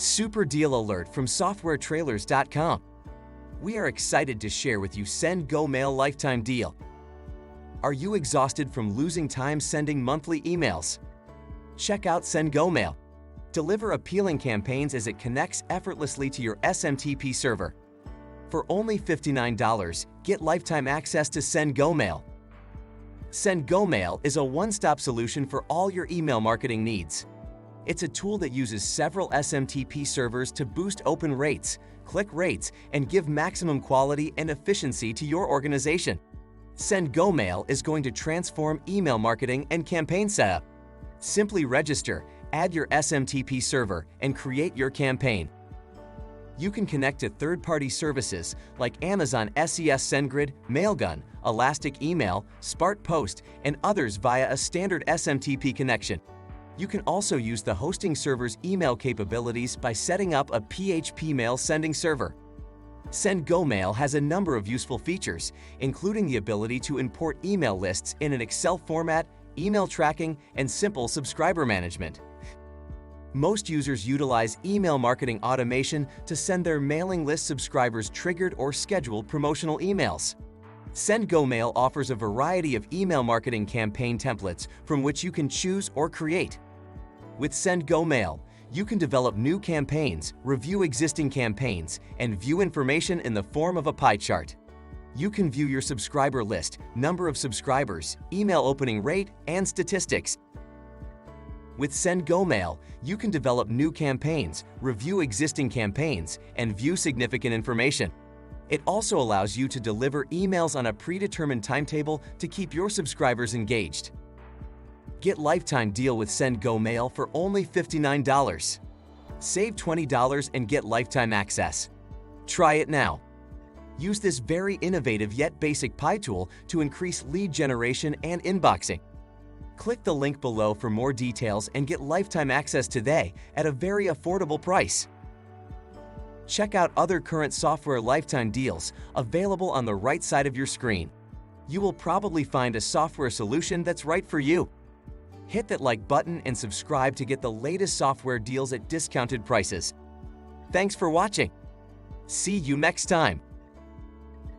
Super deal alert from softwaretrailers.com. We are excited to share with you Sendgomail Lifetime Deal. Are you exhausted from losing time sending monthly emails? Check out Sendgomail. Deliver appealing campaigns as it connects effortlessly to your SMTP server. For only $59, get lifetime access to Sendgomail. Sendgomail is a one-stop solution for all your email marketing needs. It's a tool that uses several SMTP servers to boost open rates, click rates, and give maximum quality and efficiency to your organization. Sendgomail is going to transform email marketing and campaign setup. Simply register, add your SMTP server, and create your campaign. You can connect to third-party services like Amazon SES SendGrid, Mailgun, Elastic Email, Smart Post, and others via a standard SMTP connection. You can also use the hosting server's email capabilities by setting up a PHP mail sending server. Sendgomail has a number of useful features, including the ability to import email lists in an Excel format, email tracking, and simple subscriber management. Most users utilize email marketing automation to send their mailing list subscribers triggered or scheduled promotional emails. Sendgomail offers a variety of email marketing campaign templates from which you can choose or create. With Sendgomail, you can develop new campaigns, review existing campaigns, and view information in the form of a pie chart. You can view your subscriber list, number of subscribers, email opening rate, and statistics. With Sendgomail, you can develop new campaigns, review existing campaigns, and view significant information. It also allows you to deliver emails on a predetermined timetable to keep your subscribers engaged. Get lifetime deal with Sendgomail for only $59. Save $20 and get lifetime access. Try it now. Use this very innovative yet basic pie tool to increase lead generation and inboxing. Click the link below for more details and get lifetime access today at a very affordable price. Check out other current software lifetime deals available on the right side of your screen. You will probably find a software solution that's right for you. Hit that like button and subscribe to get the latest software deals at discounted prices. Thanks for watching. See you next time.